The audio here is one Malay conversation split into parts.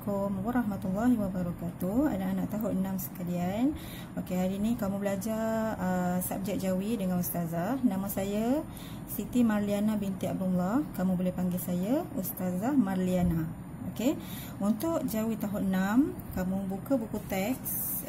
Assalamualaikum warahmatullahi wabarakatuh. Anak-anak tahun 6 sekalian. Okey, hari ni kamu belajar subjek Jawi dengan Ustazah. Nama saya Siti Marliana binti Abdullah. Kamu boleh panggil saya Ustazah Marliana. Okey. Untuk Jawi tahun 6, kamu buka buku teks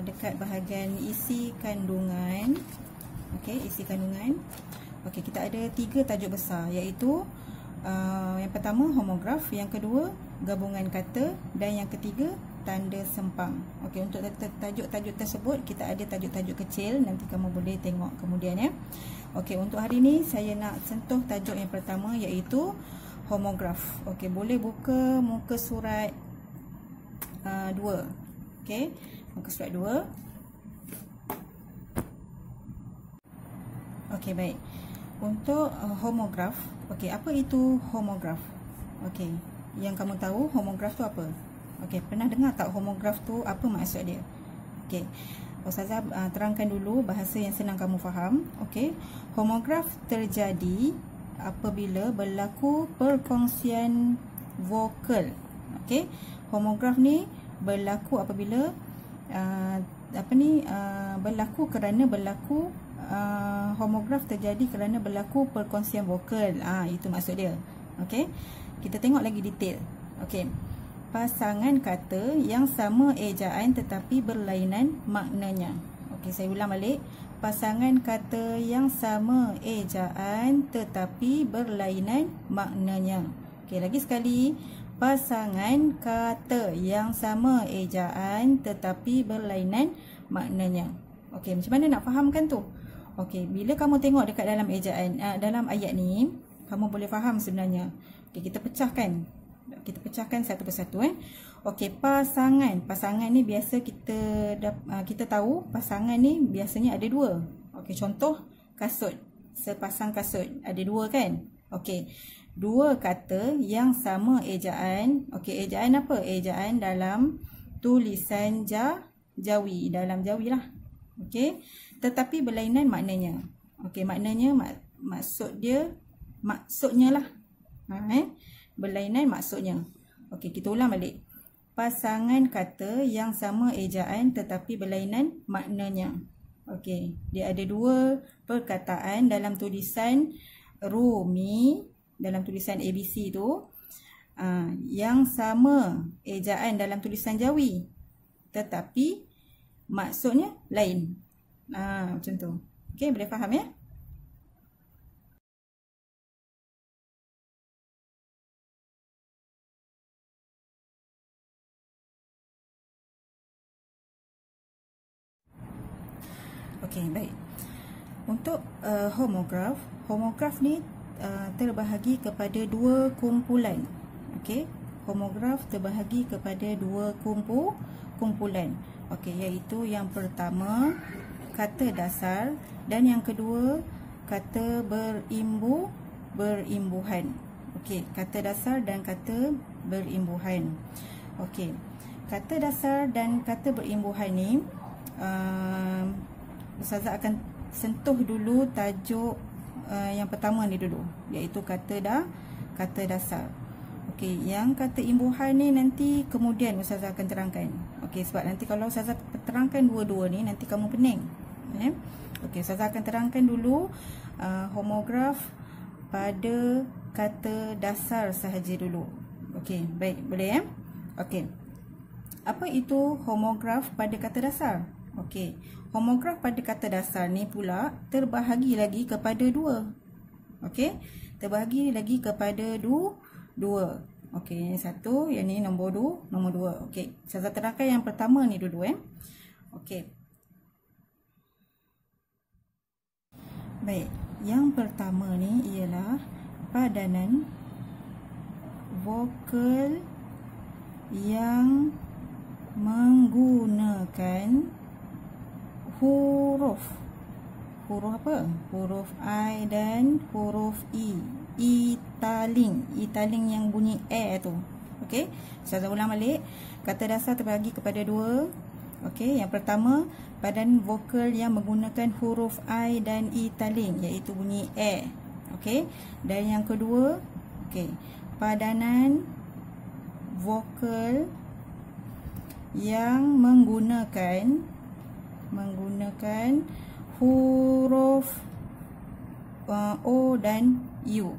dekat bahagian isi kandungan. Okey, isi kandungan. Okey, kita ada 3 tajuk besar, iaitu yang pertama homograf, yang kedua gabungan kata, dan yang ketiga tanda sempang. Okey, untuk tajuk-tajuk tersebut kita ada tajuk-tajuk kecil, nanti kamu boleh tengok kemudian ya. Okey, untuk hari ni saya nak sentuh tajuk yang pertama, iaitu homograf. Okey, boleh buka muka surat 2. Okey, muka surat 2. Okey, baik. Untuk homograf, okey, apa itu homograf? Okey, yang kamu tahu homograf tu apa? Okey, pernah dengar tak homograf tu apa maksud dia? Okey, Ustazah terangkan dulu bahasa yang senang kamu faham. Okey, homograf terjadi apabila berlaku perkongsian vokal. Okey, homograf ni berlaku apabila homograf terjadi kerana berlaku perkongsian vokal. Itu maksud dia. Okey, kita tengok lagi detail. Okey, pasangan kata yang sama ejaan tetapi berlainan maknanya. Okey, saya ulang balik. Pasangan kata yang sama ejaan tetapi berlainan maknanya. Okey, lagi sekali. Pasangan kata yang sama ejaan tetapi berlainan maknanya. Okey, macam mana nak fahamkan tu? Okey, bila kamu tengok dekat dalam ejaan, dalam ayat ni, kamu boleh faham sebenarnya. Okey, kita pecahkan. Kita pecahkan satu persatu. Okey, pasangan ni biasa kita tahu pasangan ni biasanya ada 2. Okey, contoh kasut. Sepasang kasut ada 2 kan? Okey, 2 kata yang sama ejaan. Okey, ejaan apa? Ejaan dalam tulisan Jawi, dalam Jawi lah. Okey, tetapi berlainan maknanya. Okey, maknanya maksudnya lah. Berlainan maksudnya. Okey, kita ulang balik. Pasangan kata yang sama ejaan tetapi berlainan maknanya. Okey, dia ada 2 perkataan dalam tulisan Rumi, dalam tulisan ABC tu, yang sama ejaan dalam tulisan Jawi tetapi maksudnya lain. Macam tu. Okey, boleh faham ya? Okey, baik. Untuk homograf ni terbahagi kepada 2 kumpulan. Okey, homograf terbahagi kepada 2 kumpulan. Okey, iaitu yang pertama kata dasar dan yang kedua kata berimbuhan. Okey, kata dasar dan kata berimbuhan. Okey, kata dasar dan kata berimbuhan ni Ustazah akan sentuh dulu tajuk yang pertama ni dulu, iaitu kata dasar. Okey, yang kata imbuhan ni nanti kemudian Ustazah akan terangkan. Okey, sebab nanti kalau Ustazah terangkan dua-dua ni nanti kamu pening. Okey, Ustazah akan terangkan dulu homograf pada kata dasar sahaja dulu. Okey, baik, boleh ya? Okey. Apa itu homograf pada kata dasar? Okey, homograf pada kata dasar ni pula terbahagi lagi kepada 2. Okey, terbahagi lagi kepada 2. Okey, yang satu, yang ni nombor 2. Okey, saya terangkan yang pertama ni dulu Okey. Baik, yang pertama ni ialah padanan vokal yang menggunakan huruf apa? Huruf I dan huruf E. Italing yang bunyi tu. Okey, saya ulang balik. Kata dasar terbahagi kepada 2. Okey, yang pertama padanan vokal yang menggunakan huruf I dan E taling, iaitu bunyi Okey, dan yang kedua, okey, padanan vokal yang menggunakan huruf O dan U.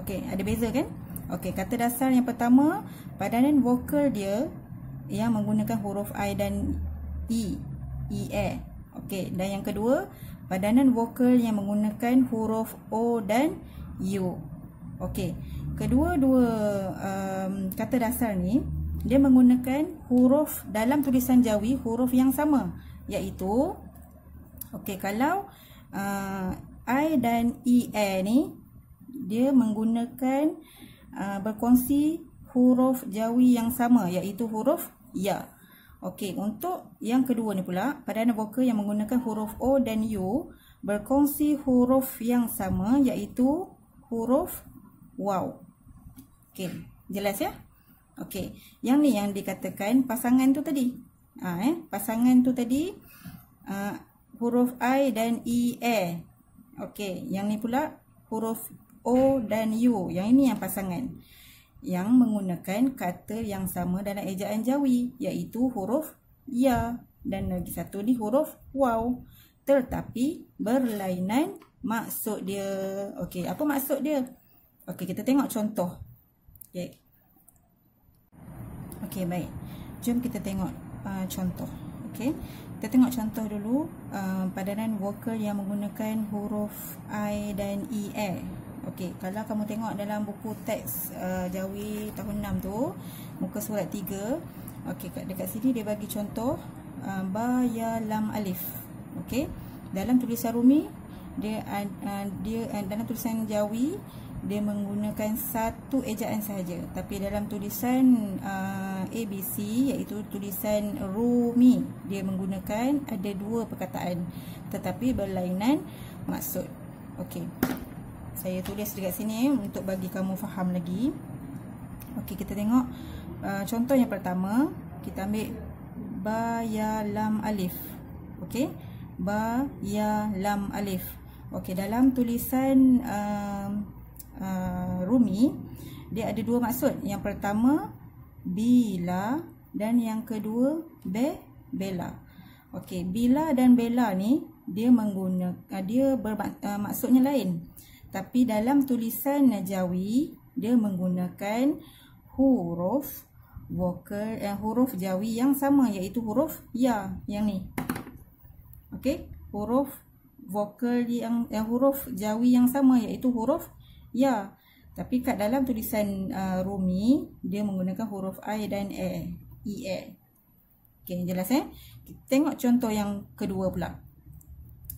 Okey, ada beza kan? Okey, kata dasar yang pertama, padanan vokal dia yang menggunakan huruf I dan E, Okey, dan yang kedua, padanan vokal yang menggunakan huruf O dan U. Okey, kedua-dua kata dasar ni dia menggunakan huruf dalam tulisan Jawi, huruf yang sama, iaitu okey, kalau I dan ni dia menggunakan berkongsi huruf Jawi yang sama, iaitu huruf ya. Okey, untuk yang kedua ni pula, padanan vokal yang menggunakan huruf O dan U berkongsi huruf yang sama, iaitu huruf waw. Okey, jelas ya? Okey, yang ni yang dikatakan pasangan tu tadi. Pasangan tu tadi huruf I dan E. Okey, yang ni pula huruf O dan U. Yang ini yang pasangan yang menggunakan kata yang sama dalam ejaan Jawi, iaitu huruf ya, dan lagi satu ni huruf waw, tetapi berlainan maksud dia. Okey, apa maksud dia? Okey, kita tengok contoh. Okey, baik. Jom kita tengok contoh. Okey, kita tengok contoh dulu. Padanan vokal yang menggunakan huruf I dan E. Okey, kalau kamu tengok dalam buku teks Jawi tahun 6 tu, muka surat 3. Okey, dekat sini dia bagi contoh ba, ya, lam, alif. Okey, dalam tulisan Rumi dia dalam tulisan Jawi dia menggunakan satu ejaan sahaja, tapi dalam tulisan ABC, iaitu tulisan Rumi, dia menggunakan ada dua perkataan tetapi berlainan maksud. Okey, saya tulis dekat sini untuk bagi kamu faham lagi. Okey, kita tengok contoh yang pertama. Kita ambil ba, ya, lam, alif. Okey, ba, ya, lam, alif. Okey, dalam tulisan Rumi dia ada dua maksud. Yang pertama bila, dan yang kedua bela. Okey, bila dan bela ni dia maksudnya lain. Tapi dalam tulisan Jawi dia menggunakan huruf vokal huruf Jawi yang sama, iaitu huruf ya, yang ni. Okey, huruf vokal yang huruf Jawi yang sama, iaitu huruf ya. Tapi kat dalam tulisan Rumi dia menggunakan huruf I dan E. Okey, jelas Kita tengok contoh yang kedua pula.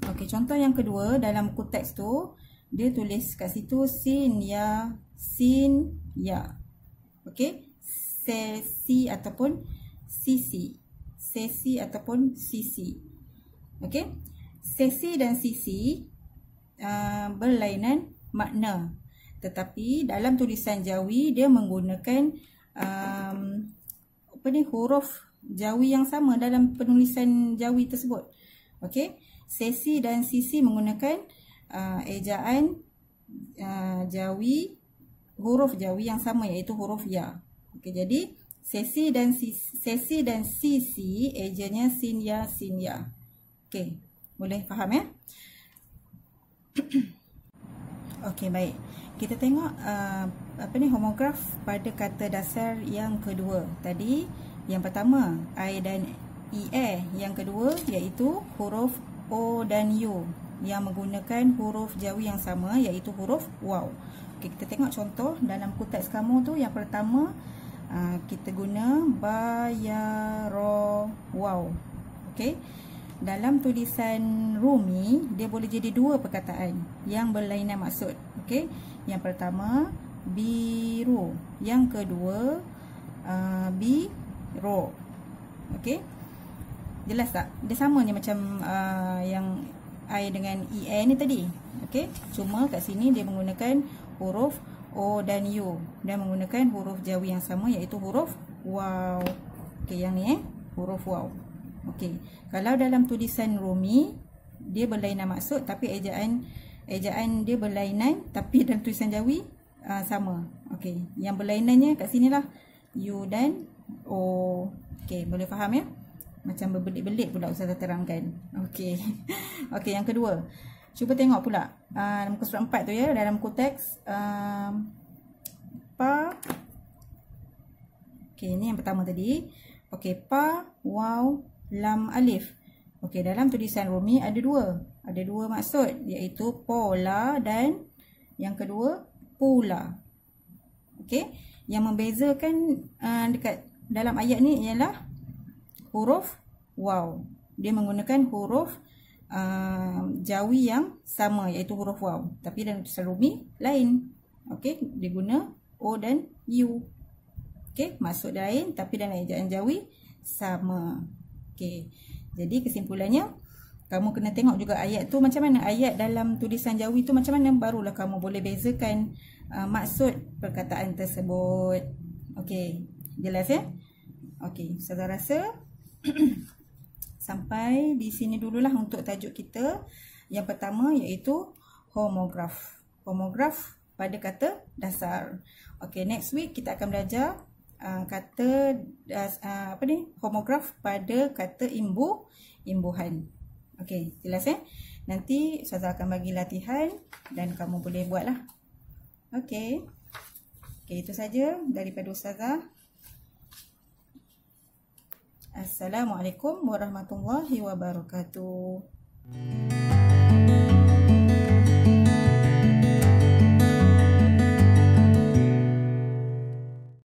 Okey, contoh yang kedua dalam buku teks tu dia tulis kat situ sin ya. Okey, sesi ataupun sisi. Okey, sesi dan sisi berlainan makna, tetapi dalam tulisan Jawi dia menggunakan huruf Jawi yang sama dalam penulisan Jawi tersebut. Okey, sesi dan sisi menggunakan ejaan Jawi, huruf Jawi yang sama, iaitu huruf ya. Okey, jadi sesi dan sisi ejaannya sin ya. Okey, boleh faham ya? Okey, baik. Kita tengok homograf pada kata dasar yang kedua. Tadi yang pertama I dan E, yang kedua iaitu huruf O dan U yang menggunakan huruf Jawi yang sama, iaitu huruf waw. Okey, kita tengok contoh dalam buku teks kamu tu. Yang pertama kita guna ba, ya, ro, waw. Okey, dalam tulisan Rumi dia boleh jadi dua perkataan yang berlainan maksud. Okey, yang pertama biru, yang kedua biro. Okey, jelas tak? Dia sama ni macam yang I dengan E ni tadi. Okey, cuma kat sini dia menggunakan huruf O dan U dan menggunakan huruf Jawi yang sama, iaitu huruf waw. Okey, yang ni huruf waw. Okey, kalau dalam tulisan Rumi dia berlainan maksud tapi ejaan dia berlainan, tapi dalam tulisan Jawi sama. Okey, yang berlainannya kat sinilah U dan O. Okey, boleh faham ya? Macam berbelit-belit pula Ustazah terangkan. Okey. Okey, yang kedua. Cuba tengok pula muka surat 4 tu ya, dalam konteks pa. Okey, ni yang pertama tadi. Okey, pa, waw, lam, alif. Okey, dalam tulisan Rumi ada dua. Ada dua maksud, iaitu pola dan yang kedua pula. Okey, yang membezakan dekat dalam ayat ni ialah huruf waw. Dia menggunakan huruf Jawi yang sama, iaitu huruf waw. Tapi dalam tulisan Rumi lain. Okey, dia guna O dan U. Okey, maksud lain tapi dalam ejaan Jawi sama. Okey, jadi kesimpulannya kamu kena tengok juga ayat tu macam mana. Ayat dalam tulisan Jawi tu macam mana, barulah kamu boleh bezakan maksud perkataan tersebut. Okey, jelas ya? Okey, Ustazah rasa sampai di sini dululah untuk tajuk kita. Yang pertama iaitu homograf. Homograf pada kata dasar. Okey, next week kita akan belajar kata homograf pada kata imbuhan. Okey, jelas ya? Nanti Ustazah akan bagi latihan dan kamu boleh buatlah. Okey. Okey, itu saja daripada Ustazah. Assalamualaikum warahmatullahi wabarakatuh.